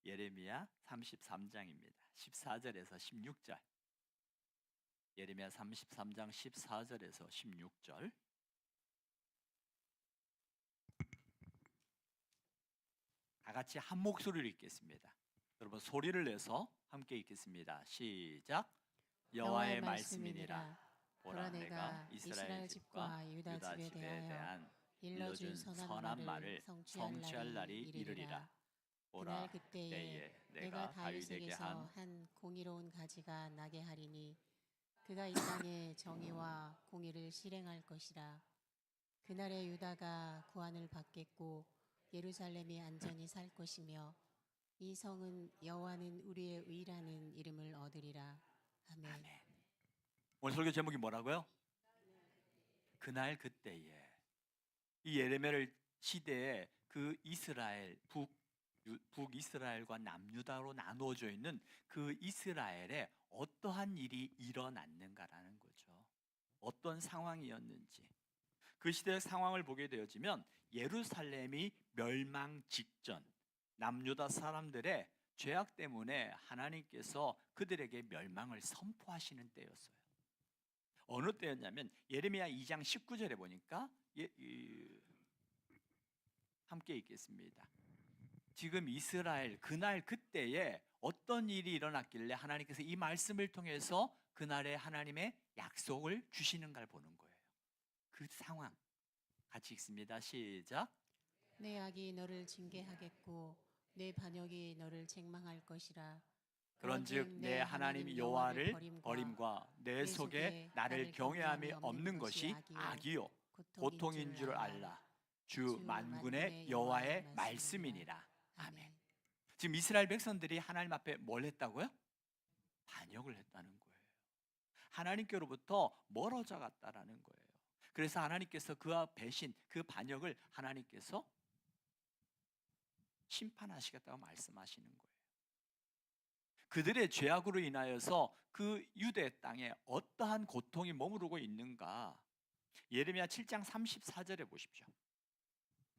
예레미야 33장입니다. 14절에서 16절. 예레미야 33장 14절에서 16절. 다 같이 한 목소리로 읽겠습니다. 여러분 소리를 내서 함께 읽겠습니다. 시작. 여호와의 말씀이니라. 보라, 내가 이스라엘 집과 유다 집에 대한 일러준 선한 말을 성취할 날이 이르리라. 그날 그때에 내가 다윗에게서 한 공의로운 가지가 나게 하리니 그가 이 땅에 정의와 공의를 실행할 것이라. 그날에 유다가 구원을 받겠고 예루살렘이 안전히 살 것이며 이 성은 여호와는 우리의 의라는 이름을 얻으리라. 아멘. 아멘. 오늘 설교 제목이 뭐라고요? 그날 그때에. 이 예레미야 시대에 그 이스라엘 북이스라엘과 남유다로 나누어져 있는 그 이스라엘에 어떠한 일이 일어났는가라는 거죠. 어떤 상황이었는지. 그 시대의 상황을 보게 되어지면 예루살렘이 멸망 직전, 남유다 사람들의 죄악 때문에 하나님께서 그들에게 멸망을 선포하시는 때였어요. 어느 때였냐면 예레미야 2장 19절에 보니까 함께 읽겠습니다. 지금 이스라엘 그날 그때에 어떤 일이 일어났길래 하나님께서 이 말씀을 통해서 그날에 하나님의 약속을 주시는가를 보는 거예요. 그 상황 같이 읽습니다. 시작. 내 악이 너를 징계하겠고 내 반역이 너를 책망할 것이라. 그런즉 내 하나님 여호와를 버림과 내 속에 나를 경외함이 없는 것이 악이요 고통인 줄 알라. 주 만군의 여호와의 말씀이니라. 아멘. 지금 이스라엘 백성들이 하나님 앞에 뭘 했다고요? 반역을 했다는 거예요. 하나님께로부터 멀어져 갔다라는 거예요. 그래서 하나님께서 그와 배신, 그 반역을 하나님께서 심판하시겠다고 말씀하시는 거예요. 그들의 죄악으로 인하여서 그 유대 땅에 어떠한 고통이 머무르고 있는가? 예레미야 7장 34절에 보십시오.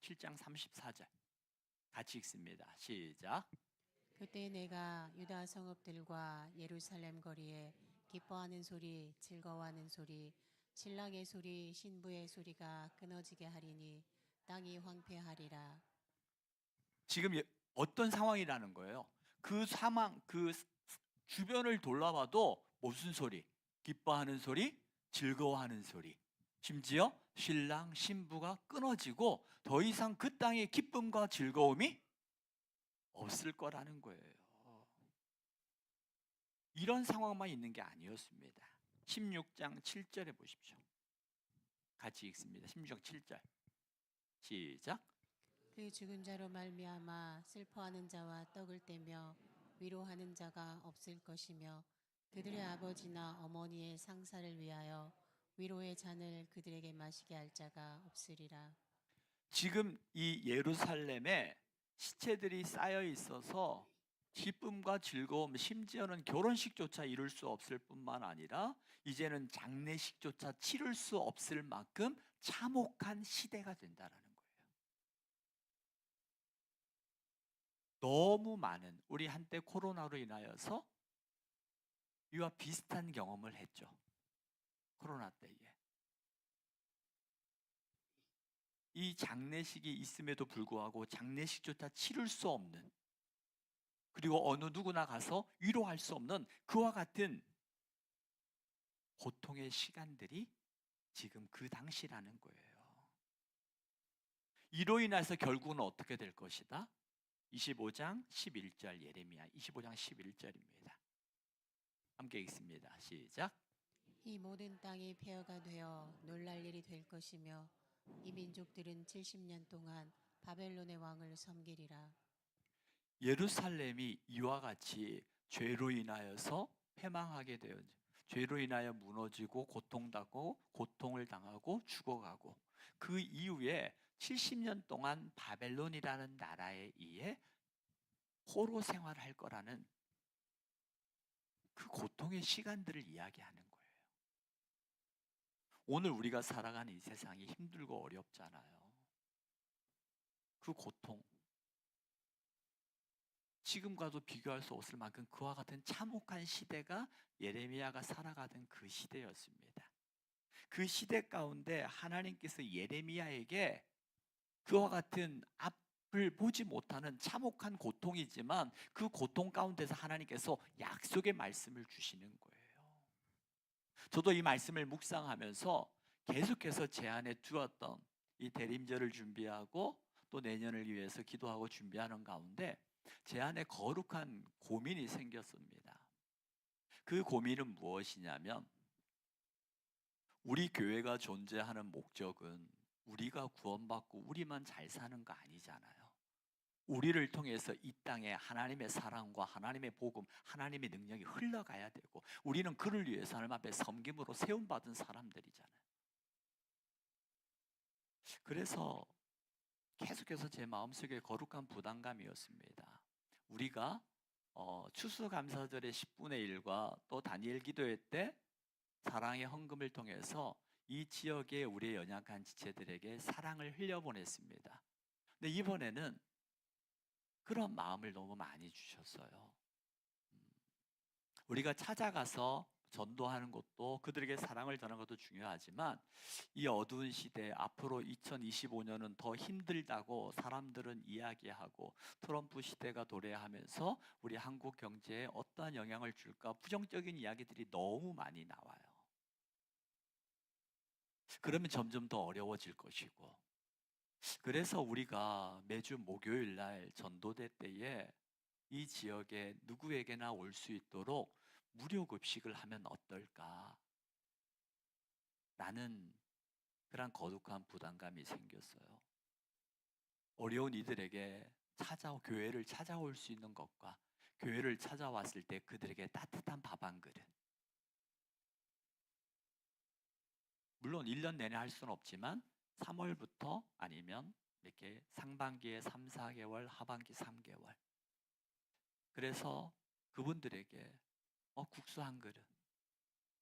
7장 34절 같이 읽습니다. 시작. 그때 내가 유다 성읍들과 예루살렘 거리에 기뻐하는 소리, 즐거워하는 소리, 신랑의 소리, 신부의 소리가 끊어지게 하리니 땅이 황폐하리라. 지금 어떤 상황이라는 거예요? 그 상황, 그 주변을 돌아봐도 무슨 소리? 기뻐하는 소리, 즐거워하는 소리. 심지어 신랑, 신부가 끊어지고 더 이상 그 땅에 기쁨과 즐거움이 없을 거라는 거예요. 이런 상황만 있는 게 아니었습니다. 16장 7절에 보십시오. 같이 읽습니다. 16장 7절. 시작. 그 죽은 자로 말미암아 슬퍼하는 자와 떡을 떼며 위로하는 자가 없을 것이며 그들의 아버지나 어머니의 상사를 위하여 위로의 잔을 그들에게 마시게 할 자가 없으리라. 지금 이 예루살렘에 시체들이 쌓여 있어서 기쁨과 즐거움, 심지어는 결혼식조차 이룰 수 없을 뿐만 아니라 이제는 장례식조차 치를 수 없을 만큼 참혹한 시대가 된다라는 거예요. 너무 많은, 우리 한때 코로나로 인하여서 이와 비슷한 경험을 했죠. 코로나 때에. 이 장례식이 있음에도 불구하고 장례식조차 치를 수 없는, 그리고 어느 누구나 가서 위로할 수 없는 그와 같은 고통의 시간들이 지금 그 당시라는 거예요. 이로 인해서 결국은 어떻게 될 것이다? 25장 11절 예레미야 25장 11절입니다. 함께 읽습니다. 시작. 이 모든 땅이 폐허가 되어 놀랄 일이 될 것이며 이 민족들은 70년 동안 바벨론의 왕을 섬기리라. 예루살렘이 이와 같이 죄로 인하여서 패망하게 되어, 죄로 인하여 무너지고 고통당하고 고통을 당하고 죽어가고 그 이후에 70년 동안 바벨론이라는 나라에 의해 포로 생활할 거라는 그 고통의 시간들을 이야기하는 거예요. 오늘 우리가 살아가는 이 세상이 힘들고 어렵잖아요. 그 고통, 지금과도 비교할 수 없을 만큼 그와 같은 참혹한 시대가 예레미야가 살아가던 그 시대였습니다. 그 시대 가운데 하나님께서 예레미야에게 그와 같은 앞을 보지 못하는 참혹한 고통이지만 그 고통 가운데서 하나님께서 약속의 말씀을 주시는 거예요. 저도 이 말씀을 묵상하면서 계속해서 제 안에 두었던 이 대림절을 준비하고 또 내년을 위해서 기도하고 준비하는 가운데 제 안에 거룩한 고민이 생겼습니다. 그 고민은 무엇이냐면 우리 교회가 존재하는 목적은 우리가 구원받고 우리만 잘 사는 거 아니잖아요. 우리를 통해서 이 땅에 하나님의 사랑과 하나님의 복음, 하나님의 능력이 흘러가야 되고 우리는 그를 위해서 하나님 앞에 섬김으로 세움받은 사람들이잖아요. 그래서 계속해서 제 마음속에 거룩한 부담감이었습니다. 우리가 추수감사절의 10분의 1과 또 다니엘 기도회 때 사랑의 헌금을 통해서 이 지역의 우리의 연약한 지체들에게 사랑을 흘려보냈습니다. 근데 이번에는 그런 마음을 너무 많이 주셨어요. 우리가 찾아가서 전도하는 것도 그들에게 사랑을 전하는 것도 중요하지만 이 어두운 시대 앞으로 2025년은 더 힘들다고 사람들은 이야기하고 트럼프 시대가 도래하면서 우리 한국 경제에 어떠한 영향을 줄까 부정적인 이야기들이 너무 많이 나와요. 그러면 점점 더 어려워질 것이고 그래서 우리가 매주 목요일 날 전도대 때에 이 지역에 누구에게나 올 수 있도록 무료 급식을 하면 어떨까? 라는 그런 거룩한 부담감이 생겼어요. 어려운 이들에게 교회를 찾아올 수 있는 것과 교회를 찾아왔을 때 그들에게 따뜻한 밥 한 그릇. 물론 1년 내내 할 수는 없지만 3월부터 아니면 이렇게 상반기에 3, 4개월, 하반기 3개월. 그래서 그분들에게 국수 한 그릇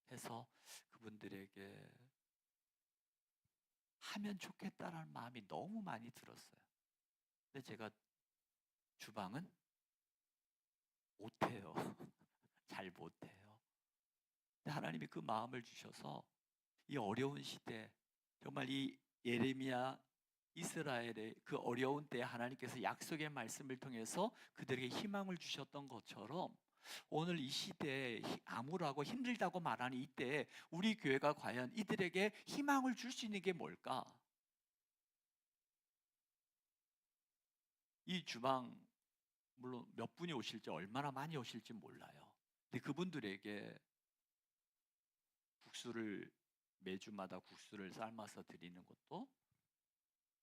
해서 그분들에게 하면 좋겠다라는 마음이 너무 많이 들었어요. 근데 제가 주방은 못해요. 잘 못해요. 근데 하나님이 그 마음을 주셔서 이 어려운 시대 정말 이 예레미야 이스라엘의 그 어려운 때에 하나님께서 약속의 말씀을 통해서 그들에게 희망을 주셨던 것처럼 오늘 이 시대에 암울하고 힘들다고 말하는 이때에 우리 교회가 과연 이들에게 희망을 줄 수 있는 게 뭘까? 이 주방 물론 몇 분이 오실지 얼마나 많이 오실지 몰라요. 근데 그분들에게 매주마다 국수를 삶아서 드리는 것도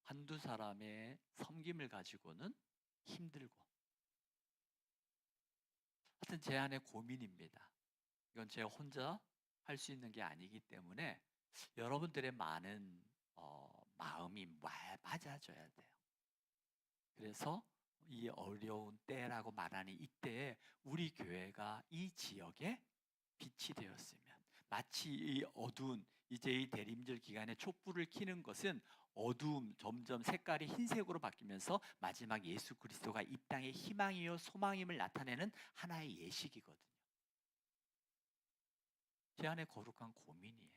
한두 사람의 섬김을 가지고는 힘들고 하여튼 제 안의 고민입니다. 이건 제가 혼자 할 수 있는 게 아니기 때문에 여러분들의 많은 마음이 맞아줘야 돼요. 그래서 이 어려운 때라고 말하는 이때에 우리 교회가 이 지역에 빛이 되었으면 마치 이 어두운 이제 이 대림절 기간에 촛불을 켜는 것은 어두움 점점 색깔이 흰색으로 바뀌면서 마지막 예수 그리스도가 이 땅의 희망이요 소망임을 나타내는 하나의 예식이거든요. 제 안에 거룩한 고민이에요.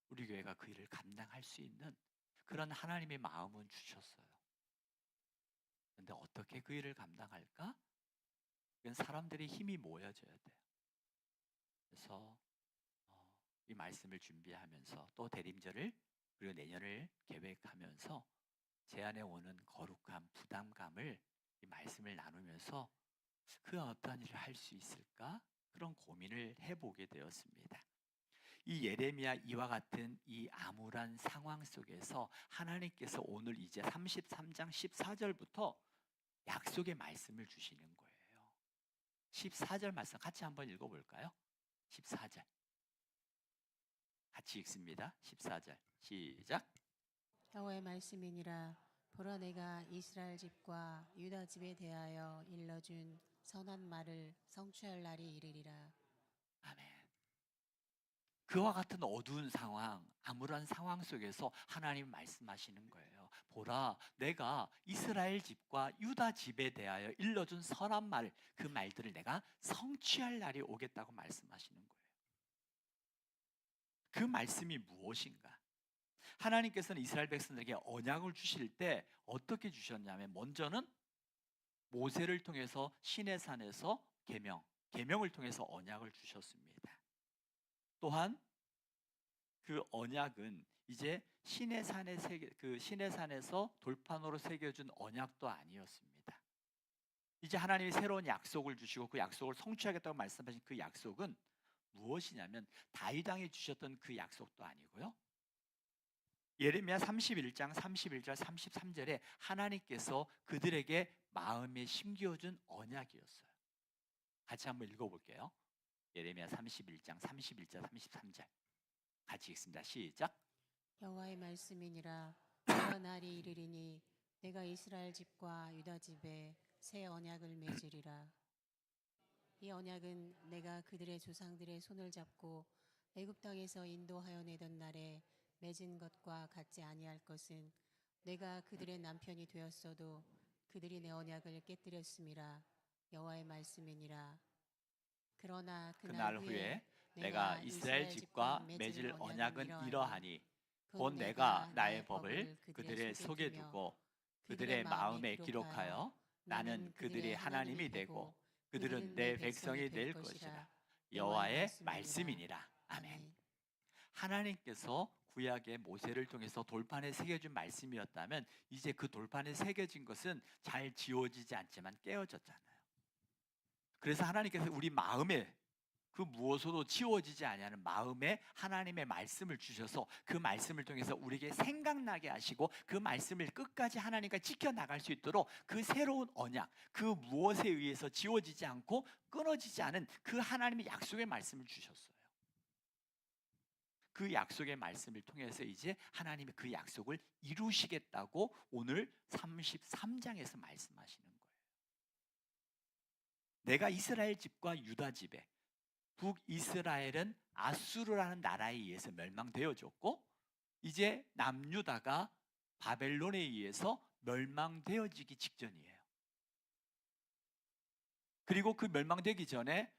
우리 교회가 그 일을 감당할 수 있는 그런 하나님의 마음은 주셨어요. 그런데 어떻게 그 일을 감당할까? 그건 사람들의 힘이 모여져야 돼요. 그래서 이 말씀을 준비하면서 또 대림절을 그리고 내년을 계획하면서 제 안에 오는 거룩한 부담감을 이 말씀을 나누면서 그 어떠한 일을 할 수 있을까? 그런 고민을 해보게 되었습니다. 이 예레미야 이와 같은 이 암울한 상황 속에서 하나님께서 오늘 이제 33장 14절부터 약속의 말씀을 주시는 거예요. 14절 말씀 같이 한번 읽어볼까요? 14절 같이 읽습니다. 14절 시작. 여호와의 말씀이니라. 보라, 내가 이스라엘 집과 유다 집에 대하여 일러준 선한 말을 성취할 날이 이르리라. 아멘. 그와 같은 어두운 상황, 암울한 상황 속에서 하나님 말씀하시는 거예요. 거예요. 보라, 내가 이스라엘 집과 유다 집에 대하여 일러준 선한 말, 그 말들을 내가 성취할 날이 오겠다고 말씀하시는 거예요. 그 말씀이 무엇인가? 하나님께서는 이스라엘 백성들에게 언약을 주실 때 어떻게 주셨냐면, 먼저는 모세를 통해서 시내산에서 계명을 통해서 언약을 주셨습니다. 또한 그 언약은 이제 시내산에서 돌판으로 새겨준 언약도 아니었습니다. 이제 하나님이 새로운 약속을 주시고 그 약속을 성취하겠다고 말씀하신 그 약속은 무엇이냐면, 다윗 왕이 주셨던 그 약속도 아니고요. 예레미야 31장 31절 33절에 하나님께서 그들에게 마음에 심겨준 언약이었어요. 같이 한번 읽어볼게요. 예레미야 31장 31절 33절 같이 읽습니다. 시작. 여호와의 말씀이니라. 그런 날이 이르리니 내가 이스라엘 집과 유다 집에 새 언약을 맺으리라. 이 언약은 내가 그들의 조상들의 손을 잡고 애굽 땅에서 인도하여 내던 날에 맺은 것과 같지 아니할 것은, 내가 그들의 남편이 되었어도 그들이 내 언약을 깨뜨렸음이라. 여호와의 말씀이니라. 그러나 그날 후에 내가 이스라엘 집과 맺을 언약은 이러하니, 곧 내가 나의 법을 그들의 속에 두고 그들의 마음에 기록하여 나는 그들의 하나님이 되고 그들은 내 백성이 될 것이라. 여호와의 말씀이니라. 아멘. 하나님께서 구약의 모세를 통해서 돌판에 새겨준 말씀이었다면, 이제 그 돌판에 새겨진 것은 잘 지워지지 않지만 깨어졌잖아요. 그래서 하나님께서 우리 마음에, 그 무엇으로도 지워지지 아니하는 마음에 하나님의 말씀을 주셔서 그 말씀을 통해서 우리에게 생각나게 하시고 그 말씀을 끝까지 하나님과 지켜나갈 수 있도록 그 새로운 언약, 그 무엇에 의해서 지워지지 않고 끊어지지 않은 그 하나님의 약속의 말씀을 주셨어요. 그 약속의 말씀을 통해서 이제 하나님이 그 약속을 이루시겠다고 오늘 33장에서 말씀하시는 거예요. 내가 이스라엘 집과 유다 집에, 북이스라엘은 아수르라는 나라에 의해서 멸망되어졌고, 이제 남유다가 바벨론에 의해서 멸망되어지기 직전이에요. 그리고 그 멸망되기 전에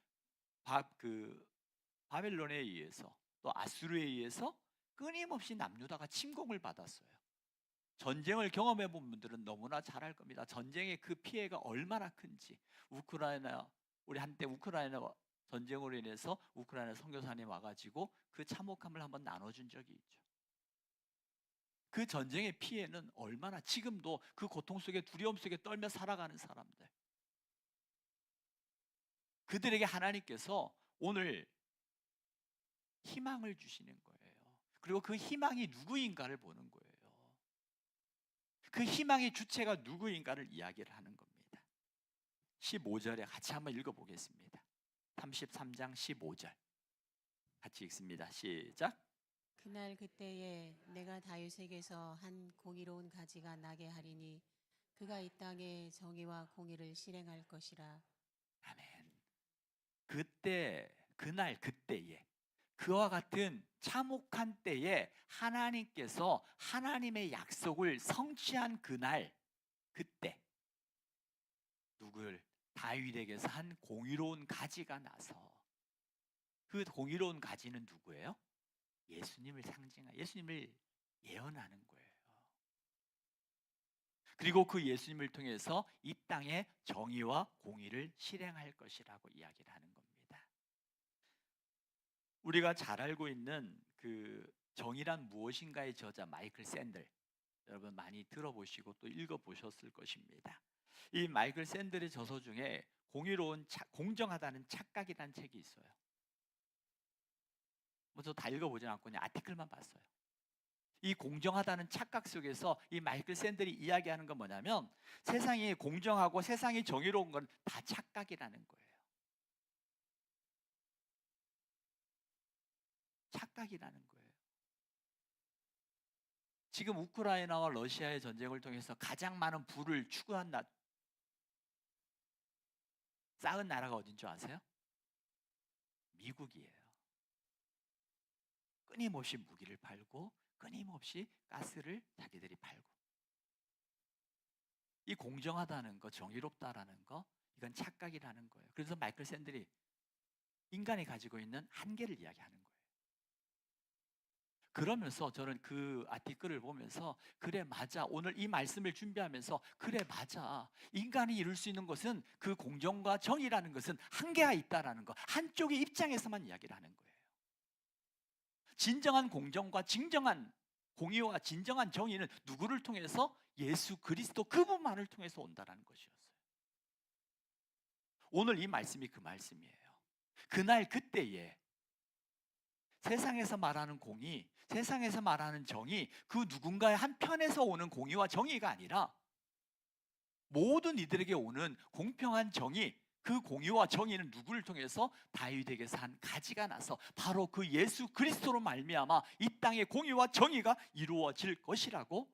바벨론에 의해서 또 아수르에 의해서 끊임없이 남유다가 침공을 받았어요. 전쟁을 경험해 본 분들은 너무나 잘 알 겁니다. 전쟁의 그 피해가 얼마나 큰지. 우리 한때 우크라이나 전쟁으로 인해서 우크라이나 선교사님 와가지고 그 참혹함을 한번 나눠준 적이 있죠. 그 전쟁의 피해는 얼마나, 지금도 그 고통 속에 두려움 속에 떨며 살아가는 사람들, 그들에게 하나님께서 오늘 희망을 주시는 거예요. 그리고 그 희망이 누구인가를 보는 거예요. 그 희망의 주체가 누구인가를 이야기를 하는 겁니다. 15절에 같이 한번 읽어보겠습니다. 33장 15절 같이 읽습니다. 시작. 그날 그때에 내가 다윗에게서 한 공의로운 가지가 나게 하리니 그가 이 땅에 정의와 공의를 실행할 것이라. 아멘. 그때에 그와 같은 참혹한 때에 하나님께서 하나님의 약속을 성취한 그때 다윗에게서 한 공의로운 가지가 나서, 그 공의로운 가지는 누구예요? 예수님을 예수님을 예언하는 거예요. 그리고 그 예수님을 통해서 이 땅에 정의와 공의를 실행할 것이라고 이야기를 하는 겁니다. 우리가 잘 알고 있는 그 정의란 무엇인가의 저자 마이클 샌들, 여러분 많이 들어보시고 또 읽어보셨을 것입니다. 이 마이클 샌들의 저서 중에 공정하다는 착각이라는 책이 있어요. 저 다 읽어보진 않고 그냥 아티클만 봤어요. 이 공정하다는 착각 속에서 이 마이클 샌들이 이야기하는 건 뭐냐면, 세상이 공정하고 세상이 정의로운 건 다 착각이라는 거예요. 착각이라는 거예요. 지금 우크라이나와 러시아의 전쟁을 통해서 가장 많은 부를 쌓은 나라가 어딘 줄 아세요? 미국이에요. 끊임없이 무기를 팔고 끊임없이 가스를 자기들이 팔고, 이 공정하다는 거, 정의롭다라는 거, 이건 착각이라는 거예요. 그래서 마이클 샌들이 인간이 가지고 있는 한계를 이야기하는 거예요. 그러면서 저는 그 아티클을 보면서 그래 맞아, 오늘 이 말씀을 준비하면서 그래 맞아, 인간이 이룰 수 있는 것은 그 공정과 정의라는 것은 한계가 있다라는 거, 한쪽의 입장에서만 이야기를 하는 거예요. 진정한 공정과 진정한 공의와 진정한 정의는 누구를 통해서? 예수 그리스도 그분만을 통해서 온다라는 것이었어요. 오늘 이 말씀이 그 말씀이에요. 그날 그때에 세상에서 말하는 공의, 세상에서 말하는 정의, 그 누군가의 한편에서 오는 공의와 정의가 아니라 모든 이들에게 오는 공평한 정의, 그 공의와 정의는 누구를 통해서? 다윗에게서 한 가지가 나서 바로 그 예수 그리스도로 말미암아 이 땅의 공의와 정의가 이루어질 것이라고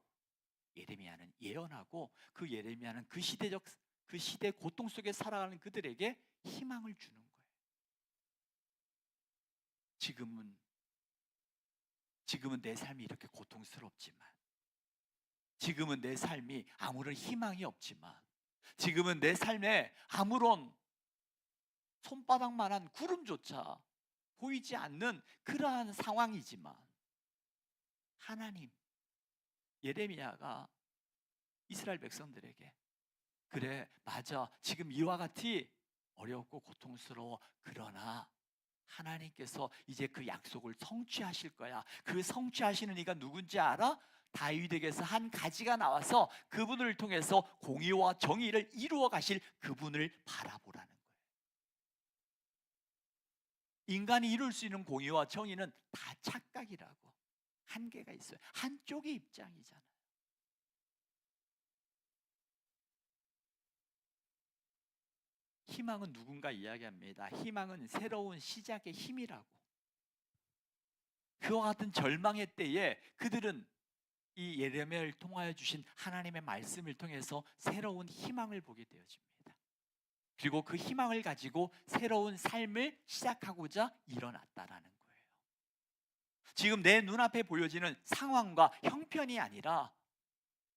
예레미야는 예언하고, 그 예레미야는 그 시대 고통 속에 살아가는 그들에게 희망을 주는 거예요. 지금은 내 삶이 이렇게 고통스럽지만, 지금은 내 삶이 아무런 희망이 없지만, 지금은 내 삶에 아무런 손바닥만한 구름조차 보이지 않는 그러한 상황이지만, 하나님, 예레미야가 이스라엘 백성들에게 그래 맞아, 지금 이와 같이 어렵고 고통스러워, 그러나 하나님께서 이제 그 약속을 성취하실 거야. 그 성취하시는 이가 누군지 알아? 다윗에게서 한 가지가 나와서 그분을 통해서 공의와 정의를 이루어 가실 그분을 바라보라는 거예요. 인간이 이룰 수 있는 공의와 정의는 다 착각이라고, 한계가 있어요. 한쪽의 입장이잖아요. 희망은 누군가 이야기합니다. 희망은 새로운 시작의 힘이라고. 그와 같은 절망의 때에 그들은 이 예레미야를 통하여 주신 하나님의 말씀을 통해서 새로운 희망을 보게 되어집니다. 그리고 그 희망을 가지고 새로운 삶을 시작하고자 일어났다라는 거예요. 지금 내 눈앞에 보여지는 상황과 형편이 아니라,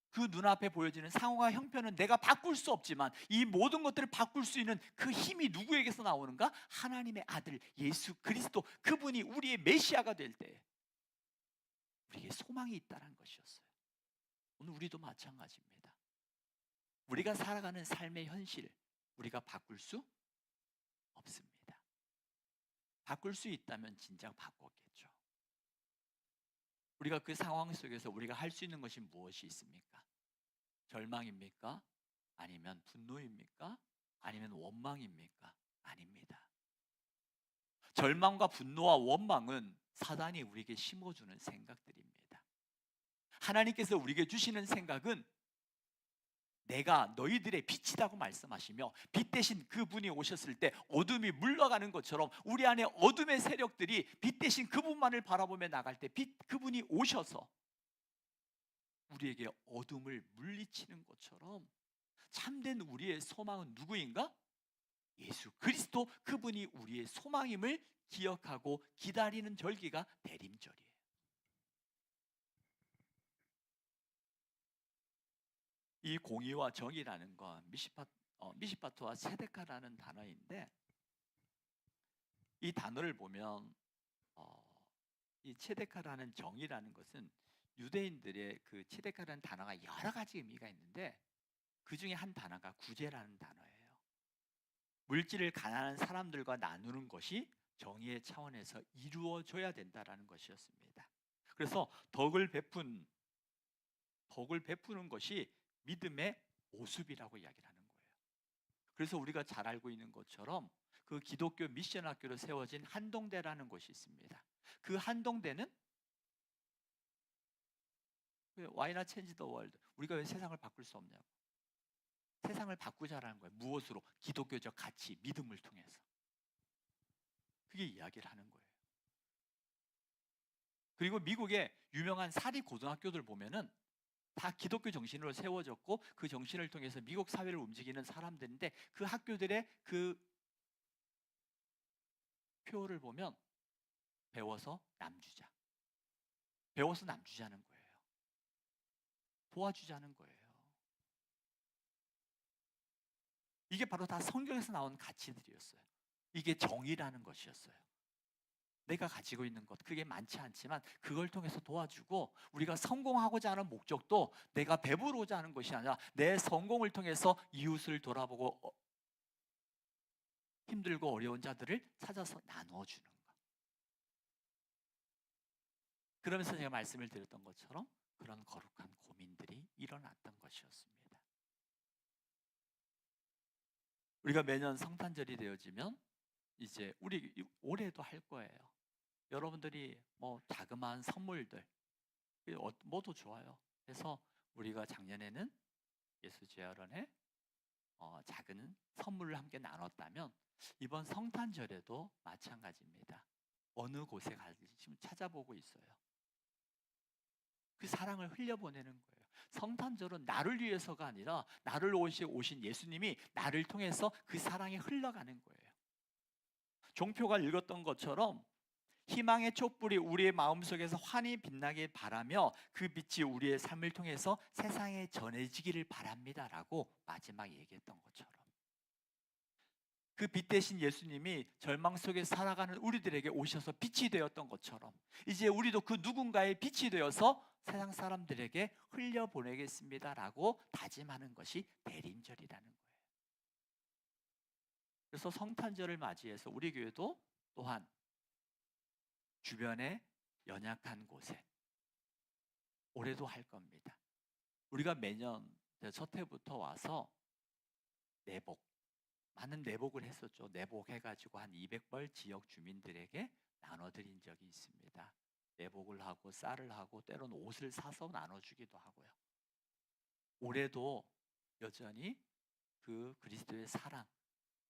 그 눈앞에 보여지는 상황과 형편은 내가 바꿀 수 없지만 이 모든 것들을 바꿀 수 있는 그 힘이 누구에게서 나오는가? 하나님의 아들 예수 그리스도, 그분이 우리의 메시아가 될 때 우리에게 소망이 있다는 것이었어요. 오늘 우리도 마찬가지입니다. 우리가 살아가는 삶의 현실, 우리가 바꿀 수 없습니다. 바꿀 수 있다면 진작 바꿨겠죠. 우리가 그 상황 속에서 우리가 할 수 있는 것이 무엇이 있습니까? 절망입니까? 아니면 분노입니까? 아니면 원망입니까? 아닙니다. 절망과 분노와 원망은 사단이 우리에게 심어주는 생각들입니다. 하나님께서 우리에게 주시는 생각은 내가 너희들의 빛이라고 말씀하시며, 빛 대신 그분이 오셨을 때 어둠이 물러가는 것처럼 우리 안에 어둠의 세력들이 빛 대신 그분만을 바라보며 나갈 때 그분이 오셔서 우리에게 어둠을 물리치는 것처럼 참된 우리의 소망은 누구인가? 예수 그리스도, 그분이 우리의 소망임을 기억하고 기다리는 절기가 대림절이에요. 이 공의와 정의라는 건 미시파트와 세데카라는 단어인데, 이 단어를 보면 이 체데카라는 정의라는 것은 유대인들의 그 체데카라는 단어가 여러 가지 의미가 있는데 그 중에 한 단어가 구제라는 단어예요. 물질을 가난한 사람들과 나누는 것이 정의의 차원에서 이루어져야 된다라는 것이었습니다. 그래서 덕을 베푸는 것이 믿음의 모습이라고 이야기를 하는 거예요. 그래서 우리가 잘 알고 있는 것처럼 그 기독교 미션 학교로 세워진 한동대라는 곳이 있습니다. 그 한동대는 Why not change the world? 우리가 왜 세상을 바꿀 수 없냐고. 세상을 바꾸자라는 거예요. 무엇으로? 기독교적 가치, 믿음을 통해서. 그게 이야기를 하는 거예요. 그리고 미국의 유명한 사립 고등학교들 보면은 다 기독교 정신으로 세워졌고 그 정신을 통해서 미국 사회를 움직이는 사람들인데, 그 학교들의 그 표를 보면 배워서 남주자, 배워서 남주자는 거예요. 도와주자는 거예요. 이게 바로 다 성경에서 나온 가치들이었어요. 이게 정의라는 것이었어요. 내가 가지고 있는 것, 그게 많지 않지만 그걸 통해서 도와주고, 우리가 성공하고자 하는 목적도 내가 배부르고자 하는 것이 아니라 내 성공을 통해서 이웃을 돌아보고 힘들고 어려운 자들을 찾아서 나눠주는 것. 그러면서 제가 말씀을 드렸던 것처럼 그런 거룩한 고민들이 일어났던 것이었습니다. 우리가 매년 성탄절이 되어지면 이제 우리 올해도 할 거예요. 여러분들이 뭐 자그마한 선물들 모두 좋아요. 그래서 우리가 작년에는 예수재활원에 작은 선물을 함께 나눴다면 이번 성탄절에도 마찬가지입니다. 어느 곳에 가든지 지금 찾아보고 있어요. 그 사랑을 흘려보내는 거예요. 성탄절은 나를 위해서가 아니라 나를 오신 예수님이 나를 통해서 그 사랑이 흘러가는 거예요. 종표가 읽었던 것처럼 희망의 촛불이 우리의 마음속에서 환히 빛나길 바라며 그 빛이 우리의 삶을 통해서 세상에 전해지기를 바랍니다라고 마지막에 얘기했던 것처럼, 그 빛 대신 예수님이 절망 속에 살아가는 우리들에게 오셔서 빛이 되었던 것처럼 이제 우리도 그 누군가의 빛이 되어서 세상 사람들에게 흘려보내겠습니다라고 다짐하는 것이 대림절이라는 거예요. 그래서 성탄절을 맞이해서 우리 교회도 또한 주변에 연약한 곳에 올해도 할 겁니다. 우리가 매년 첫 해부터 와서 내복, 많은 내복을 했었죠. 내복해가지고 한 200벌 지역 주민들에게 나눠드린 적이 있습니다. 내복을 하고 쌀을 하고 때로는 옷을 사서 나눠주기도 하고요. 올해도 여전히 그 그리스도의 사랑,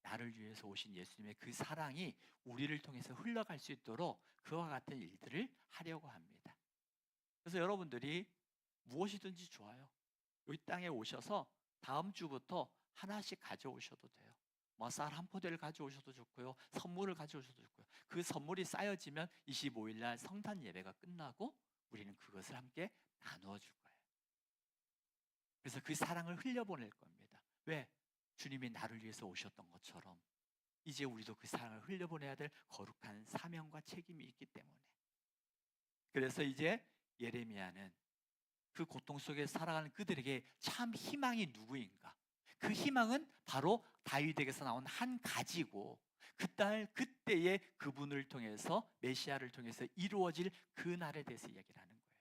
나를 위해서 오신 예수님의 그 사랑이 우리를 통해서 흘러갈 수 있도록 그와 같은 일들을 하려고 합니다. 그래서 여러분들이 무엇이든지 좋아요. 여기 땅에 오셔서 다음 주부터 하나씩 가져오셔도 돼요. 뭐 쌀 한 포대를 가져오셔도 좋고요. 선물을 가져오셔도 좋고요. 그 선물이 쌓여지면 25일 날 성탄 예배가 끝나고 우리는 그것을 함께 나누어 줄 거예요. 그래서 그 사랑을 흘려보낼 겁니다. 왜? 주님이 나를 위해서 오셨던 것처럼 이제 우리도 그 사랑을 흘려보내야 될 거룩한 사명과 책임이 있기 때문에. 그래서 이제 예레미야는 그 고통 속에 살아가는 그들에게 참 희망이 누구인가? 그 희망은 바로 다윗에게서 나온 한 가지고 그때에 그분을 통해서 메시아를 통해서 이루어질 그 날에 대해서 이야기를 하는 거예요.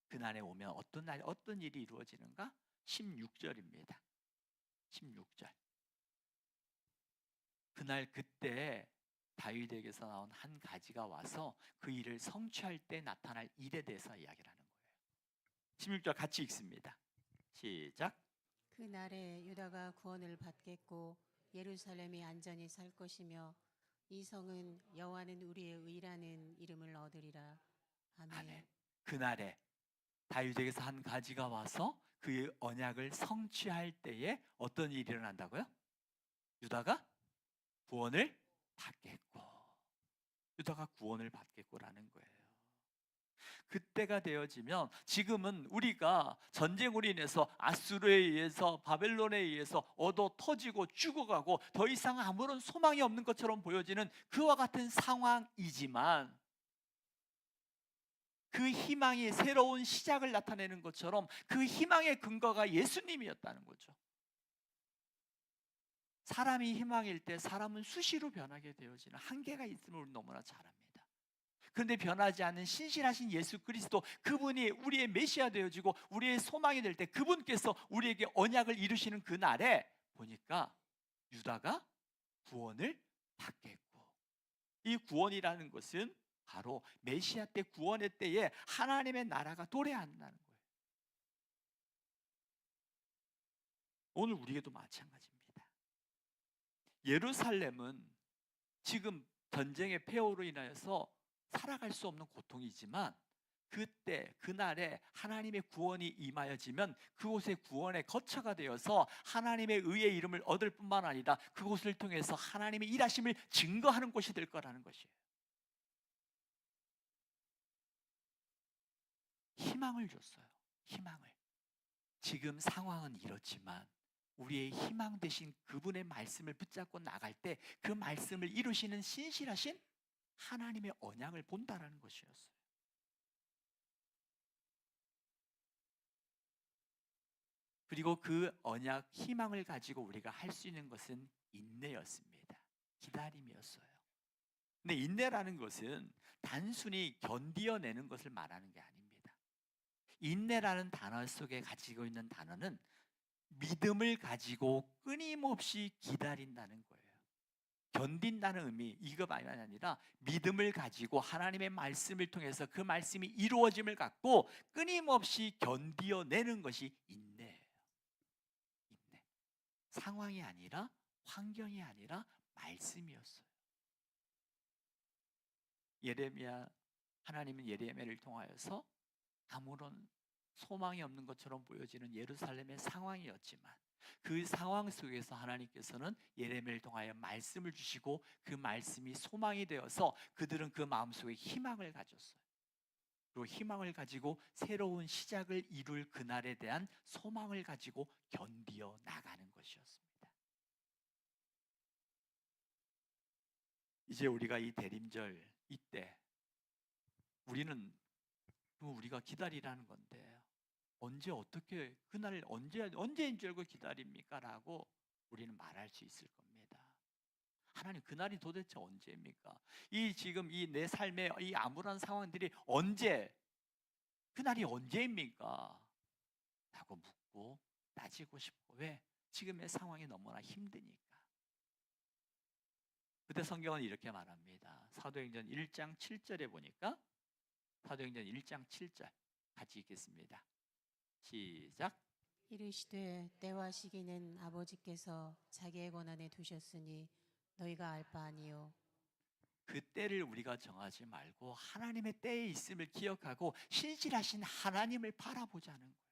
그 날에 오면 어떤 일이 이루어지는가? 16절입니다. 16절. 그날 그때 다윗에게서 나온 한 가지가 와서 그 일을 성취할 때 나타날 일에 대해서 이야기를 하는 거예요. 16절 같이 읽습니다. 시작. 그 날에 유다가 구원을 받겠고 예루살렘이 안전히 살 것이며 이 성은 여호와는 우리의 의라는 이름을 얻으리라. 아멘. 그날에 다윗에게서 한 가지가 와서 그의 언약을 성취할 때에 어떤 일이 일어난다고요? 유다가 구원을 받겠고, 유다가 구원을 받겠고라는 거예요. 그때가 되어지면 지금은 우리가 전쟁으로 인해서 아수르에 의해서 바벨론에 의해서 얻어 터지고 죽어가고 더 이상 아무런 소망이 없는 것처럼 보여지는 그와 같은 상황이지만 그 희망이 새로운 시작을 나타내는 것처럼 그 희망의 근거가 예수님이었다는 거죠. 사람이 희망일 때 사람은 수시로 변하게 되어지는 한계가 있음을 우리 너무나 잘 압니다. 그런데 변하지 않는 신실하신 예수 그리스도, 그분이 우리의 메시아 되어지고 우리의 소망이 될 때 그분께서 우리에게 언약을 이루시는 그 날에 보니까 유다가 구원을 받겠고, 이 구원이라는 것은 바로 메시아 때 구원의 때에 하나님의 나라가 도래한다는 거예요. 오늘 우리에게도 마찬가지입니다. 예루살렘은 지금 전쟁의 폐허로 인하여서 살아갈 수 없는 고통이지만 그때 그날에 하나님의 구원이 임하여지면 그곳의 구원의 거처가 되어서 하나님의 의의 이름을 얻을 뿐만 아니라 그곳을 통해서 하나님의 일하심을 증거하는 곳이 될 거라는 것이에요. 희망을 줬어요. 희망을. 지금 상황은 이렇지만 우리의 희망 되신 그분의 말씀을 붙잡고 나갈 때 그 말씀을 이루시는 신실하신 하나님의 언약을 본다라는 것이었어요. 그리고 그 언약 희망을 가지고 우리가 할 수 있는 것은 인내였습니다. 기다림이었어요. 근데 인내라는 것은 단순히 견디어내는 것을 말하는 게 아닙니다. 인내라는 단어 속에 가지고 있는 단어는 믿음을 가지고 끊임없이 기다린다는 거예요. 견딘다는 의미, 이거만이 아니라 믿음을 가지고 하나님의 말씀을 통해서 그 말씀이 이루어짐을 갖고 끊임없이 견디어내는 것이 인내예요. 인내. 상황이 아니라, 환경이 아니라 말씀이었어요. 하나님은 예레미야를 통하여서 아무런 소망이 없는 것처럼 보여지는 예루살렘의 상황이었지만 그 상황 속에서 하나님께서는 예레미야를 통하여 말씀을 주시고 그 말씀이 소망이 되어서 그들은 그 마음속에 희망을 가졌어요. 그리고 희망을 가지고 새로운 시작을 이룰 그날에 대한 소망을 가지고 견디어 나가는 것이었습니다. 이제 우리가 이 대림절 이때 우리가 기다리라는 건데 언제 어떻게 그날 언제인 줄 알고 기다립니까? 라고 우리는 말할 수 있을 겁니다. 하나님, 그날이 도대체 언제입니까? 지금 이 내 삶의 이 암울한 상황들이 그날이 언제입니까? 라고 묻고 따지고 싶고, 왜? 지금의 상황이 너무나 힘드니까. 그때 성경은 이렇게 말합니다. 사도행전 1장 7절에 보니까, 사도행전 1장 7절 같이 읽겠습니다. 시작. 이르시되 때와 시기는 아버지께서 자기의 권한에 두셨으니 너희가 알 바 아니요. 그 때를 우리가 정하지 말고 하나님의 때에 있음을 기억하고 신실하신 하나님을 바라보자는 거예요.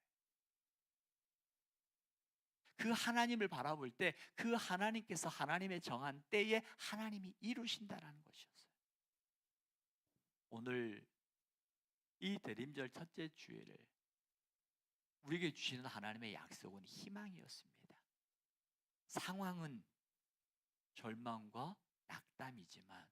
그 하나님을 바라볼 때 그 하나님께서 하나님의 정한 때에 하나님이 이루신다라는 것이었어요. 오늘 이 대림절 첫째 주일을 우리에게 주시는 하나님의 약속은 희망이었습니다. 상황은 절망과 낙담이지만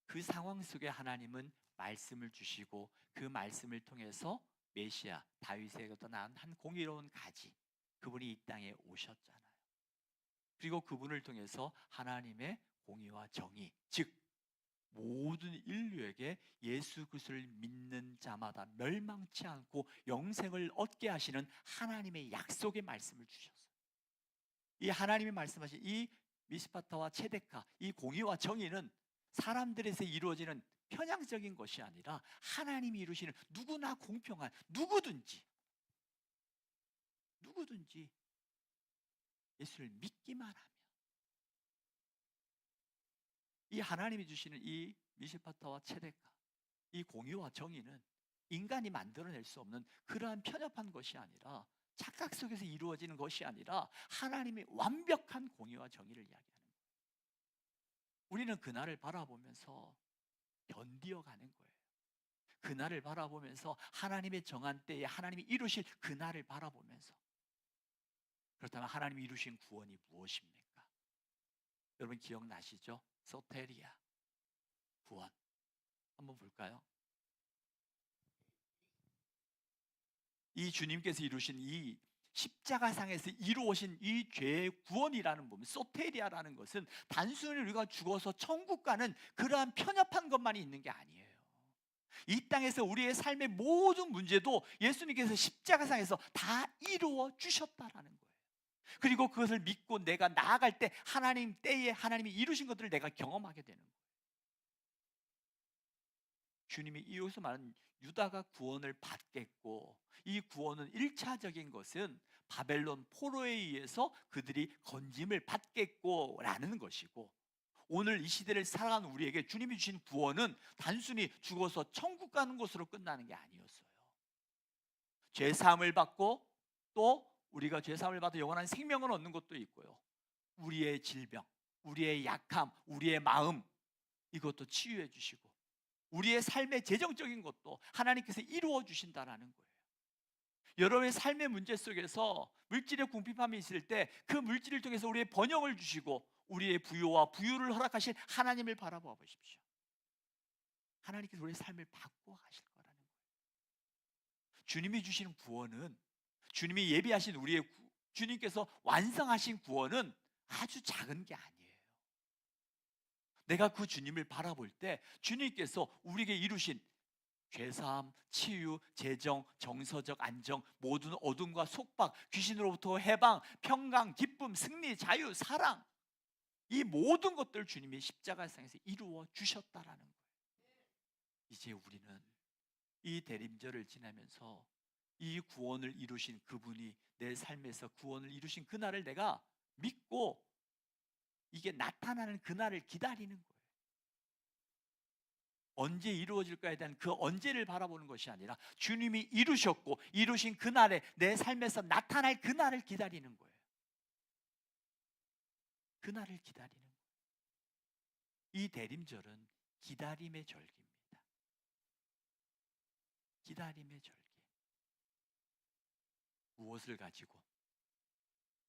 그 상황 속에 하나님은 말씀을 주시고 그 말씀을 통해서 메시아 다윗에게도 난 한 공의로운 가지, 그분이 이 땅에 오셨잖아요. 그리고 그분을 통해서 하나님의 공의와 정의, 즉 모든 인류에게 예수 그리스도를 믿는 자마다 멸망치 않고 영생을 얻게 하시는 하나님의 약속의 말씀을 주셨어요. 이 하나님이 말씀하신 이 미스파타와 체데카, 이 공의와 정의는 사람들에서 이루어지는 편향적인 것이 아니라 하나님이 이루시는 누구나 공평한, 누구든지 예수를 믿기만 하면, 이 하나님이 주시는 이 미스파타와 체데카, 이 공의와 정의는 인간이 만들어낼 수 없는 그러한 편협한 것이 아니라, 착각 속에서 이루어지는 것이 아니라 하나님의 완벽한 공의와 정의를 이야기하는 거예요. 우리는 그날을 바라보면서 견디어가는 거예요. 그날을 바라보면서 하나님의 정한 때에 하나님이 이루실 그날을 바라보면서. 그렇다면 하나님이 이루신 구원이 무엇입니까? 여러분 기억나시죠? 소테리아, 구원. 한번 볼까요? 이 주님께서 이루신 이 십자가상에서 이루어진 이 죄의 구원이라는 부분, 소테리아라는 것은 단순히 우리가 죽어서 천국 가는 그러한 편협한 것만이 있는 게 아니에요. 이 땅에서 우리의 삶의 모든 문제도 예수님께서 십자가상에서 다 이루어 주셨다라는 거예요. 그리고 그것을 믿고 내가 나아갈 때 하나님 때에 하나님이 이루신 것들을 내가 경험하게 되는 거예요. 주님이 이웃을 말하는 유다가 구원을 받겠고, 이 구원은 1차적인 것은 바벨론 포로에 의해서 그들이 건짐을 받겠고 라는 것이고, 오늘 이 시대를 살아가는 우리에게 주님이 주신 구원은 단순히 죽어서 천국 가는 것으로 끝나는 게 아니었어요. 죄사함을 받고 또 우리가 죄사함을 받아 영원한 생명을 얻는 것도 있고요, 우리의 질병, 우리의 약함, 우리의 마음, 이것도 치유해 주시고 우리의 삶의 재정적인 것도 하나님께서 이루어 주신다라는 거예요. 여러분의 삶의 문제 속에서 물질의 궁핍함이 있을 때 그 물질을 통해서 우리의 번영을 주시고 우리의 부요와 부유를 허락하신 하나님을 바라봐 보십시오. 하나님께서 우리의 삶을 바꿔 가실 거라는 거예요. 주님이 주시는 구원은, 주님이 예비하신 주님께서 완성하신 구원은 아주 작은 게 아니에요. 내가 그 주님을 바라볼 때 주님께서 우리에게 이루신 죄사함, 치유, 재정, 정서적 안정, 모든 어둠과 속박, 귀신으로부터 해방, 평강, 기쁨, 승리, 자유, 사랑, 이 모든 것들을 주님이 십자가상에서 이루어 주셨다라는 거예요. 이제 우리는 이 대림절을 지나면서 이 구원을 이루신 그분이 내 삶에서 구원을 이루신 그날을 내가 믿고 이게 나타나는 그날을 기다리는 거예요. 언제 이루어질까에 대한 그 언제를 바라보는 것이 아니라 주님이 이루셨고 이루신 그날에 내 삶에서 나타날 그날을 기다리는 거예요. 그날을 기다리는 거예요. 이 대림절은 기다림의 절기입니다. 기다림의 절기.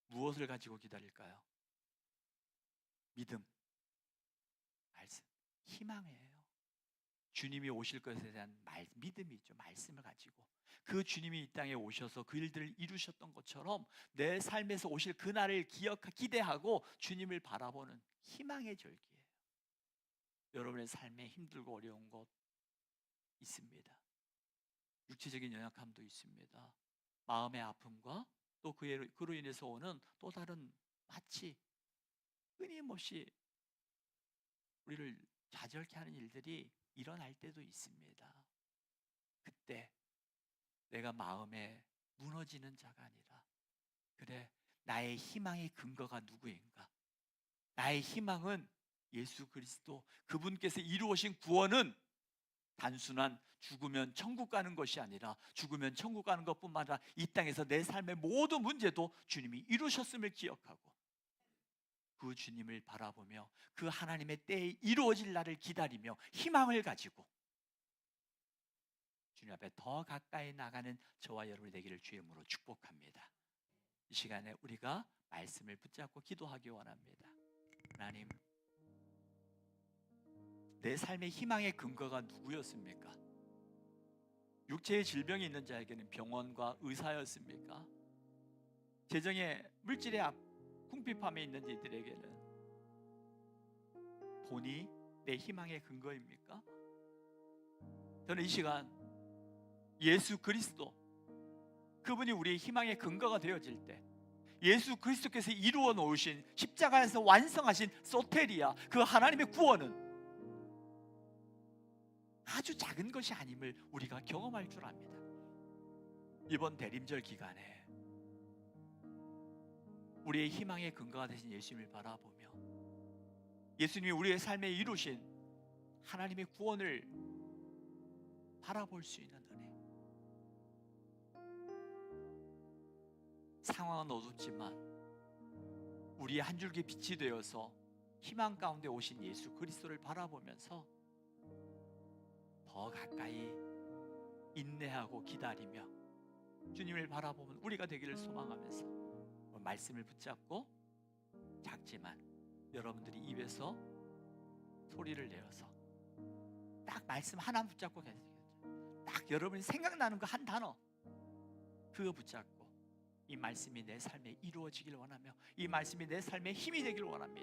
무엇을 가지고 기다릴까요? 믿음, 말씀, 희망이에요. 주님이 오실 것에 대한 믿음이 있죠. 말씀을 가지고 그 주님이 이 땅에 오셔서 그 일들을 이루셨던 것처럼 내 삶에서 오실 그날을 기대하고 주님을 바라보는 희망의 절기예요. 여러분의 삶에 힘들고 어려운 것 있습니다. 육체적인 연약함도 있습니다. 마음의 아픔과 또 그로 인해서 오는 또 다른 마치 끊임없이 우리를 좌절케 하는 일들이 일어날 때도 있습니다. 그때 내가 마음에 무너지는 자가 아니라, 그래, 나의 희망의 근거가 누구인가? 나의 희망은 예수 그리스도, 그분께서 이루어신 구원은 단순한 죽으면 천국 가는 것이 아니라 죽으면 천국 가는 것뿐만 아니라 이 땅에서 내 삶의 모든 문제도 주님이 이루셨음을 기억하고 그 주님을 바라보며 그 하나님의 때에 이루어질 날을 기다리며 희망을 가지고 주님 앞에 더 가까이 나가는 저와 여러분이 되기를 주의 이름으로 축복합니다. 이 시간에 우리가 말씀을 붙잡고 기도하기 원합니다. 하나님, 내 삶의 희망의 근거가 누구였습니까? 육체의 질병이 있는 자에게는 병원과 의사였습니까? 재정의 물질의 궁핍함에 있는 이들에게는 돈이 내 희망의 근거입니까? 저는 이 시간 예수 그리스도, 그분이 우리의 희망의 근거가 되어질 때 예수 그리스도께서 이루어 놓으신 십자가에서 완성하신 소테리아, 그 하나님의 구원은 아주 작은 것이 아님을 우리가 경험할 줄 압니다. 이번 대림절 기간에 우리의 희망의 근거가 되신 예수님을 바라보며 예수님이 우리의 삶에 이루신 하나님의 구원을 바라볼 수 있는 은혜. 상황은 어둡지만 우리의 한 줄기 빛이 되어서 희망 가운데 오신 예수 그리스도를 바라보면서 더 가까이 인내하고 기다리며 주님을 바라보면 우리가 되기를 소망하면서 말씀을 붙잡고 작지만 여러분들이 입에서 소리를 내어서 딱 말씀 하나 붙잡고 계세요. 딱 여러분이 생각나는 그 한 단어 그거 붙잡고 이 말씀이 내 삶에 이루어지길 원하며 이 말씀이 내 삶에 힘이 되기를 원합니다.